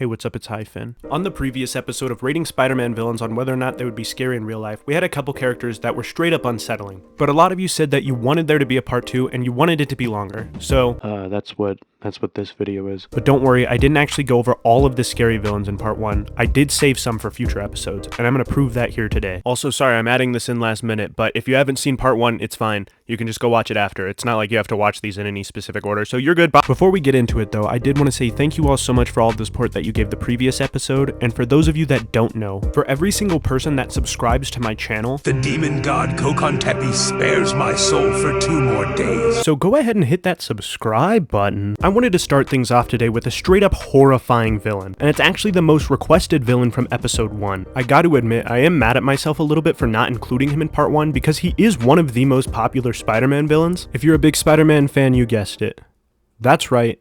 Hey, what's up, it's HiFinn. On the previous episode of rating Spider-Man villains on whether or not they would be scary in real life, we had a couple characters that were straight up unsettling. But a lot of you said that you wanted there to be a part 2 and you wanted it to be longer. So, that's what this video is. But don't worry, I didn't actually go over all of the scary villains in part 1. I did save some for future episodes, and I'm gonna prove that here today. Also, sorry, I'm adding this in last minute, but if you haven't seen part 1, it's fine. You can just go watch it after. It's not like you have to watch these in any specific order, so you're good. Before we get into it though, I did want to say thank you all so much for all of the support that you gave the previous episode, and for those of you that don't know, for every single person that subscribes to my channel, the demon god Kokon Tepe spares my soul for 2 more days. So go ahead and hit that subscribe button. I wanted to start things off today with a straight up horrifying villain, and it's actually the most requested villain from episode 1. I got to admit, I am mad at myself a little bit for not including him in part 1 because he is one of the most popular Spider-Man villains. If you're a big Spider-Man fan, you guessed it. That's right.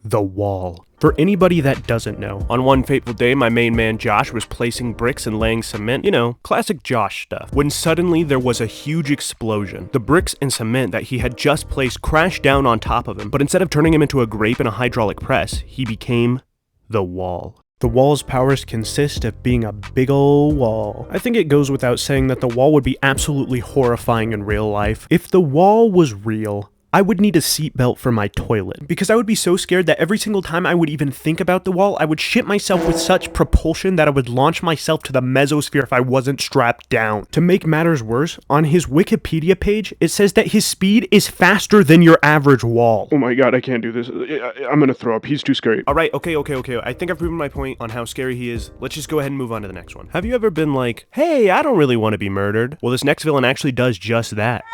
The Wall. For anybody that doesn't know, on one fateful day, my main man Josh was placing bricks and laying cement, you know, classic Josh stuff, when suddenly there was a huge explosion. The bricks and cement that he had just placed crashed down on top of him, but instead of turning him into a grape in a hydraulic press, he became the Wall. The Wall's powers consist of being a big ol' wall. I think it goes without saying that the Wall would be absolutely horrifying in real life. If the Wall was real, I would need a seatbelt for my toilet, because I would be so scared that every single time I would even think about the Wall, I would shit myself with such propulsion that I would launch myself to the mesosphere if I wasn't strapped down. To make matters worse, on his Wikipedia page, it says that his speed is faster than your average wall. Oh my god, I can't do this. I'm gonna throw up. He's too scary. Alright, okay. I think I've proven my point on how scary he is. Let's just go ahead and move on to the next one. Have you ever been like, hey, I don't really want to be murdered? Well, this next villain actually does just that.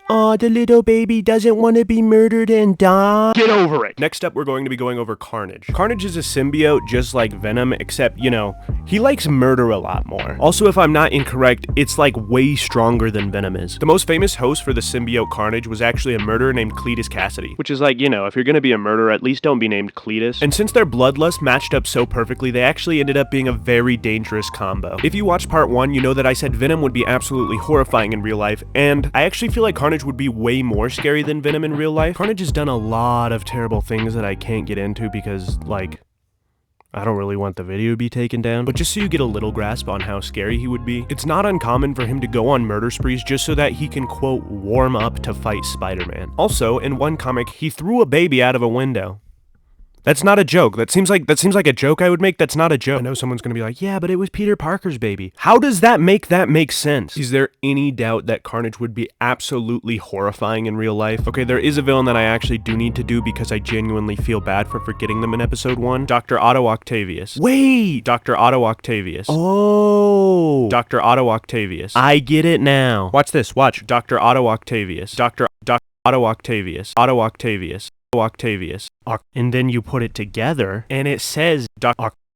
Aw, the little baby doesn't want to be murdered and die. Get over it! Next up, we're going to be going over Carnage. Carnage is a symbiote just like Venom, except, you know, he likes murder a lot more. Also, if I'm not incorrect, it's like way stronger than Venom is. The most famous host for the symbiote Carnage was actually a murderer named Cletus Cassidy, which is like, you know, if you're gonna be a murderer, at least don't be named Cletus. And since their bloodlust matched up so perfectly, they actually ended up being a very dangerous combo. If you watched part 1, you know that I said Venom would be absolutely horrifying in real life, and I actually feel like Carnage would be way more scary than Venom in real life. Carnage has done a lot of terrible things that I can't get into because, like, I don't really want the video to be taken down, but just so you get a little grasp on how scary he would be, it's not uncommon for him to go on murder sprees just so that he can, quote, warm up to fight Spider-Man. Also, in one comic, he threw a baby out of a window. That's not a joke. That seems like a joke I would make. That's not a joke. I know someone's gonna be like, yeah, but it was Peter Parker's baby. How does that make sense? Is there any doubt that Carnage would be absolutely horrifying in real life? Okay, there is a villain that I actually do need to do because I genuinely feel bad for forgetting them in episode 1. Dr. Otto Octavius. Wait! Dr. Otto Octavius. Oh! Dr. Otto Octavius. I get it now. Watch this, watch. Dr. Otto Octavius. Dr. Otto Octavius. Otto Octavius. Octavius. And then you put it together, and it says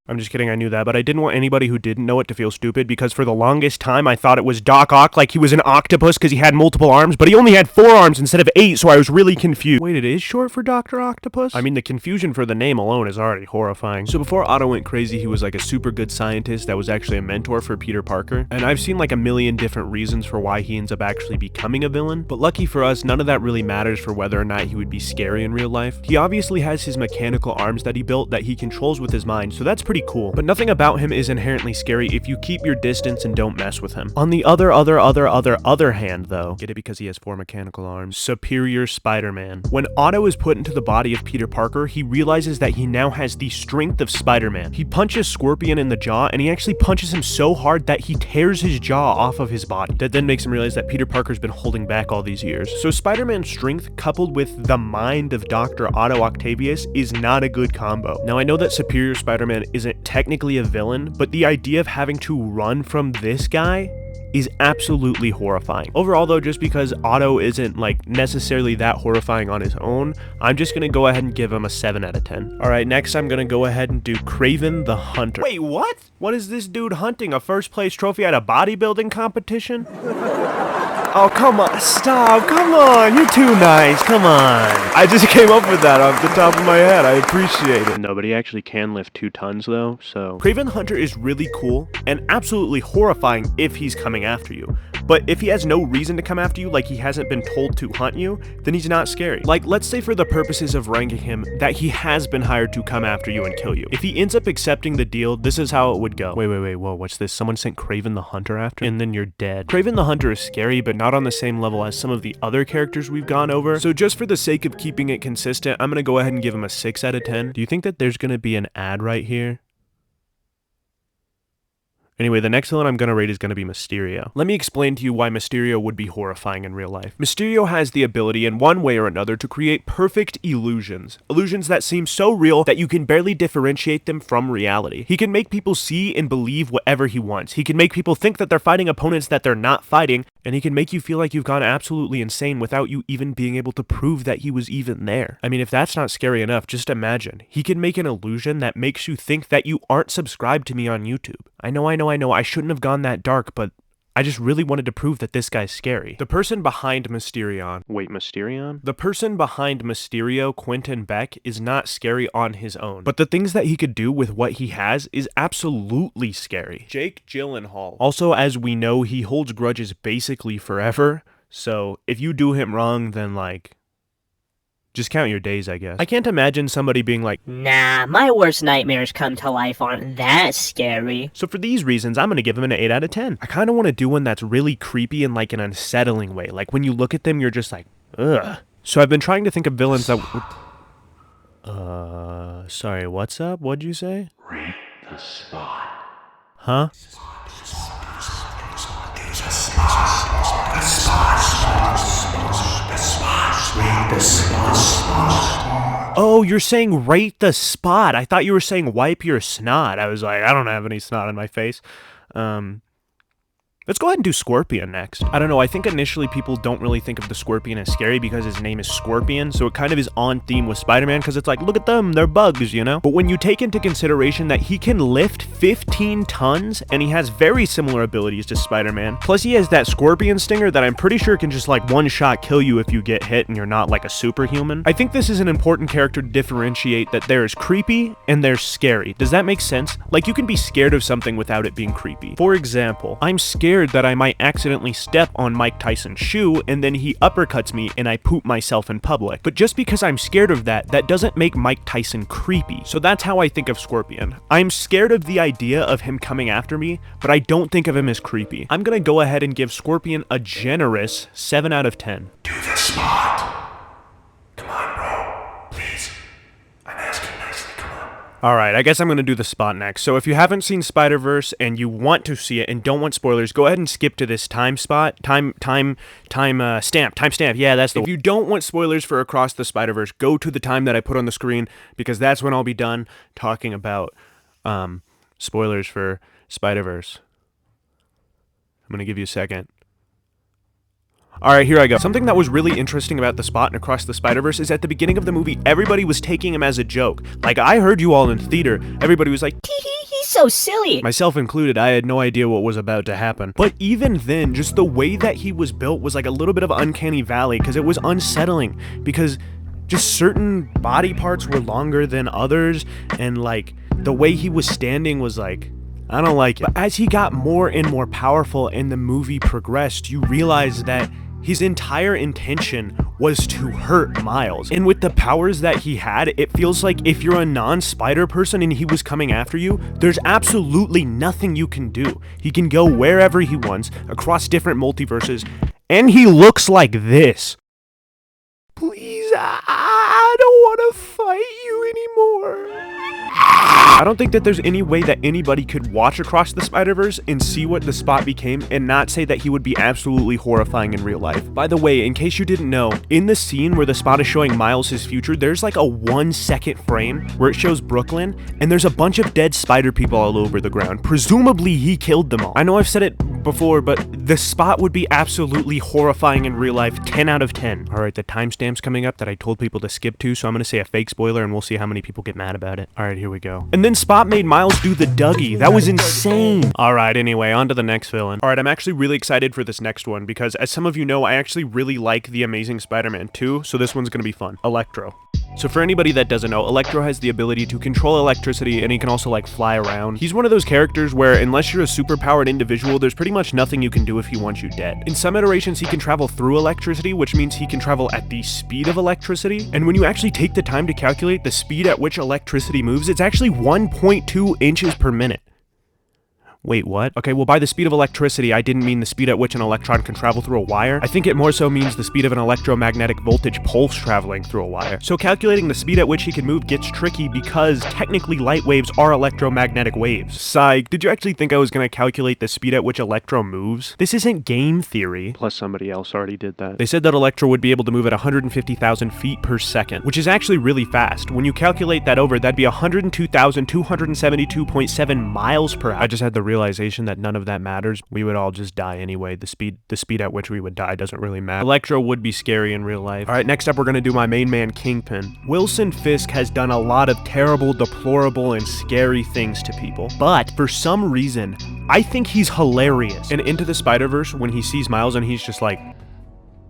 I'm just kidding, I knew that, but I didn't want anybody who didn't know it to feel stupid, because for the longest time I thought it was Doc Ock, like he was an octopus because he had multiple arms, but he only had 4 arms instead of 8, so I was really confused. Wait, it is short for Dr. Octopus? I mean, the confusion for the name alone is already horrifying. So before Otto went crazy, he was like a super good scientist that was actually a mentor for Peter Parker, and I've seen like a million different reasons for why he ends up actually becoming a villain, but lucky for us, none of that really matters for whether or not he would be scary in real life. He obviously has his mechanical arms that he built that he controls with his mind, so that's pretty cool, but nothing about him is inherently scary if you keep your distance and don't mess with him. On the other hand though, get it because he has 4 mechanical arms, Superior Spider-Man. When Otto is put into the body of Peter Parker, he realizes that he now has the strength of Spider-Man. He punches Scorpion in the jaw, and he actually punches him so hard that he tears his jaw off of his body. That then makes him realize that Peter Parker's been holding back all these years. So Spider-Man's strength coupled with the mind of Dr. Otto Octavius is not a good combo. Now I know that Superior Spider-Man isn't technically a villain, but the idea of having to run from this guy is absolutely horrifying. Overall though, just because Otto isn't like necessarily that horrifying on his own, I'm just gonna go ahead and give him a 7 out of 10. Alright, next I'm gonna go ahead and do Kraven the Hunter. Wait, what? What is this dude hunting? A first place trophy at a bodybuilding competition? Oh, come on, stop, come on, you're too nice, come on. I just came up with that off the top of my head, I appreciate it. No, but he actually can lift 2 tons though, so. Kraven the Hunter is really cool and absolutely horrifying if he's coming after you. But if he has no reason to come after you, like he hasn't been told to hunt you, then he's not scary. Like, let's say for the purposes of ranking him, that he has been hired to come after you and kill you. If he ends up accepting the deal, this is how it would go. Wait, whoa, what's this? Someone sent Kraven the Hunter after, and then you're dead. Kraven the Hunter is scary, but not on the same level as some of the other characters we've gone over. So just for the sake of keeping it consistent, I'm gonna go ahead and give him a 6 out of 10. Do you think that there's gonna be an ad right here? Anyway, the next villain I'm gonna rate is gonna be Mysterio. Let me explain to you why Mysterio would be horrifying in real life. Mysterio has the ability in one way or another to create perfect illusions. Illusions that seem so real that you can barely differentiate them from reality. He can make people see and believe whatever he wants. He can make people think that they're fighting opponents that they're not fighting, and he can make you feel like you've gone absolutely insane without you even being able to prove that he was even there. I mean, if that's not scary enough, just imagine. He can make an illusion that makes you think that you aren't subscribed to me on YouTube. I know, I shouldn't have gone that dark, but I just really wanted to prove that this guy's scary. The person behind Mysterion... Wait, Mysterion? The person behind Mysterio, Quentin Beck, is not scary on his own. But the things that he could do with what he has is absolutely scary. Jake Gyllenhaal. Also, as we know, he holds grudges basically forever. So, if you do him wrong, then like... just count your days, I guess. I can't imagine somebody being like, nah, my worst nightmares come to life aren't that scary. So for these reasons, I'm gonna give him an 8 out of 10. I kind of want to do one that's really creepy in like an unsettling way. Like when you look at them, you're just like, ugh. So I've been trying to think of villains that sorry, what's up? What'd you say? Rate the spot. Huh? Oh, you're saying rate the spot. I thought you were saying wipe your snot. I was like, I don't have any snot on my face. Let's go ahead and do Scorpion next. I don't know, I think initially people don't really think of the Scorpion as scary because his name is Scorpion, so it kind of is on theme with Spider-Man because it's like, look at them, they're bugs, you know? But when you take into consideration that he can lift 15 tons and he has very similar abilities to Spider-Man, plus he has that Scorpion stinger that I'm pretty sure can just like one-shot kill you if you get hit and you're not like a superhuman. I think this is an important character to differentiate that there is creepy and there's scary. Does that make sense? Like you can be scared of something without it being creepy. For example, I'm scared that I might accidentally step on Mike Tyson's shoe and then he uppercuts me and I poop myself in public. But just because I'm scared of that, that doesn't make Mike Tyson creepy. So that's how I think of Scorpion. I'm scared of the idea of him coming after me, but I don't think of him as creepy. I'm gonna go ahead and give Scorpion a generous 7 out of 10. Do the spot. Come on, bro. Please. I'm asking nicely, come on. Alright, I guess I'm going to do the spot next. So if you haven't seen Spider-Verse and you want to see it and don't want spoilers, go ahead and skip to this time stamp. Yeah, that's the one. If you don't want spoilers for Across the Spider-Verse, go to the time that I put on the screen because that's when I'll be done talking about spoilers for Spider-Verse. I'm going to give you a second. Alright, here I go. Something that was really interesting about the spot in Across the Spider-Verse is at the beginning of the movie, everybody was taking him as a joke. Like, I heard you all in theater, everybody was like, He's so silly. myself included, I had no idea what was about to happen. But even then, just the way that he was built was like a little bit of uncanny valley, because it was unsettling, because just certain body parts were longer than others, and like, the way he was standing was like, I don't like it. But as he got more and more powerful and the movie progressed, you realize that his entire intention was to hurt Miles. And with the powers that he had, it feels like if you're a non-spider person and he was coming after you, there's absolutely nothing you can do. He can go wherever he wants, across different multiverses, and he looks like this. Please, I don't want to fight you anymore. I don't think that there's any way that anybody could watch Across the Spider-Verse and see what the Spot became and not say that he would be absolutely horrifying in real life. By the way, in case you didn't know, in the scene where the Spot is showing Miles his future, there's like a 1-second frame where it shows Brooklyn and there's a bunch of dead spider people all over the ground. Presumably he killed them all. I know I've said it before, but the Spot would be absolutely horrifying in real life. 10 out of 10. Alright, the timestamp's coming up that I told people to skip to, so I'm gonna say a fake spoiler and we'll see how many people get mad about it. Alright, here we go. And then Spot made Miles do the Dougie. That was insane. Alright, anyway, on to the next villain. Alright, I'm actually really excited for this next one because as some of you know, I actually really like The Amazing Spider-Man 2, so this one's gonna be fun. Electro. So for anybody that doesn't know, Electro has the ability to control electricity and he can also like fly around. He's one of those characters where unless you're a superpowered individual, there's pretty much nothing you can do you if he wants you dead. In some iterations, he can travel through electricity, which means he can travel at the speed of electricity. And when you actually take the time to calculate the speed at which electricity moves, it's actually 1.2 inches per minute. Wait, what? Okay, well, by the speed of electricity, I didn't mean the speed at which an electron can travel through a wire. I think it more so means the speed of an electromagnetic voltage pulse traveling through a wire. So calculating the speed at which he can move gets tricky because technically light waves are electromagnetic waves. Psych, did you actually think I was gonna calculate the speed at which Electro moves? This isn't game theory. Plus somebody else already did that. They said that Electro would be able to move at 150,000 feet per second, which is actually really fast. When you calculate that over, that'd be 102,272.7 miles per hour. I just had the realization that none of that matters. We would all just die anyway. The speed at which we would die doesn't really matter. Electro would be scary in real life. All right, next up we're gonna do my main man, Kingpin. Wilson Fisk has done a lot of terrible, deplorable, and scary things to people, but for some reason, I think he's hilarious. And Into the Spider-Verse, when he sees Miles and he's just like,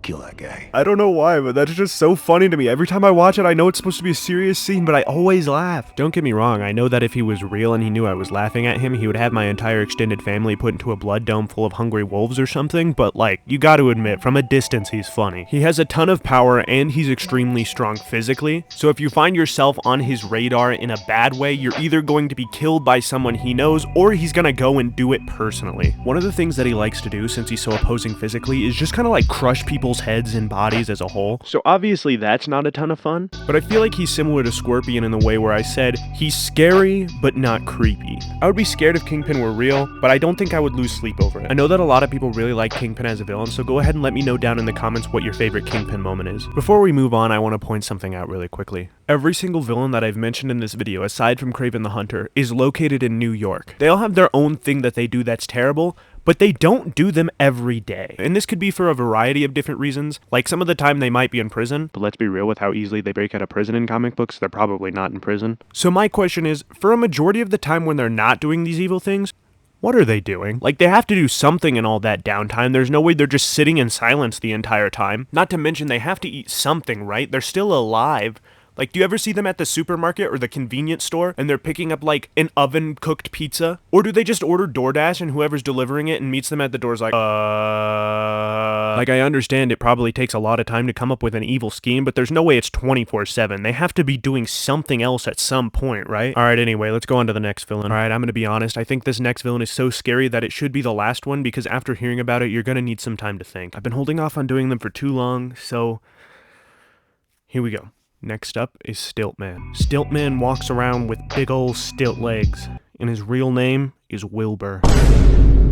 Kill that guy. I don't know why, but that's just so funny to me. Every time I watch it, I know it's supposed to be a serious scene, but I always laugh. Don't get me wrong, I know that if he was real and he knew I was laughing at him, he would have my entire extended family put into a blood dome full of hungry wolves or something, but like, you gotta admit, from a distance, he's funny. He has a ton of power and he's extremely strong physically, so if you find yourself on his radar in a bad way, you're either going to be killed by someone he knows, or he's gonna go and do it personally. One of the things that he likes to do, since he's so opposing physically, is just kind of like crush people's heads and bodies as a whole. So obviously that's not a ton of fun, but I feel like he's similar to Scorpion in the way where I said he's scary but not creepy. I would be scared if Kingpin were real, but I don't think I would lose sleep over it. I know that a lot of people really like Kingpin as a villain, so go ahead and let me know down in the comments what your favorite Kingpin moment is. Before we move on, I want to point something out really quickly. Every single villain that I've mentioned in this video, aside from Kraven the Hunter, is located in New York. They all have their own thing that they do that's terrible, but they don't do them every day. And this could be for a variety of different reasons. Like some of the time they might be in prison, but let's be real with how easily they break out of prison in comic books, they're probably not in prison. So my question is, for a majority of the time when they're not doing these evil things, what are they doing? Like, they have to do something in all that downtime. There's no way they're just sitting in silence the entire time. Not to mention they have to eat something, right? They're still alive. Like, do you ever see them at the supermarket or the convenience store and they're picking up like an oven-cooked pizza? Or do they just order DoorDash and whoever's delivering it and meets them at the door is like, Like, I understand it probably takes a lot of time to come up with an evil scheme, but there's no way it's 24/7. They have to be doing something else at some point, right? Alright, anyway, let's go on to the next villain. Alright, I'm gonna be honest, I think this next villain is so scary that it should be the last one because after hearing about it, you're gonna need some time to think. I've been holding off on doing them for too long, so here we go. Next up is Stiltman. Stiltman walks around with big ol' stilt legs, and his real name is Wilbur.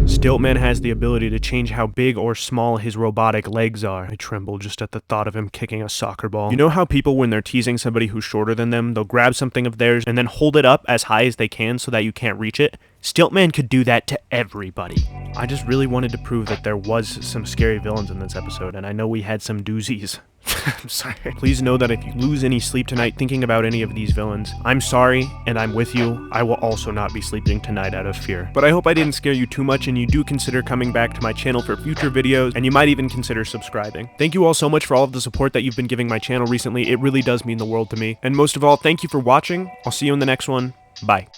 Stiltman has the ability to change how big or small his robotic legs are. I tremble just at the thought of him kicking a soccer ball. You know how people, when they're teasing somebody who's shorter than them, they'll grab something of theirs and then hold it up as high as they can so that you can't reach it? Stiltman could do that to everybody. I just really wanted to prove that there was some scary villains in this episode, and I know we had some doozies. I'm sorry. Please know that if you lose any sleep tonight thinking about any of these villains, I'm sorry, and I'm with you. I will also not be sleeping tonight out of fear. But I hope I didn't scare you too much, and you do consider coming back to my channel for future videos, and you might even consider subscribing. Thank you all so much for all of the support that you've been giving my channel recently. It really does mean the world to me. And most of all, thank you for watching. I'll see you in the next one. Bye.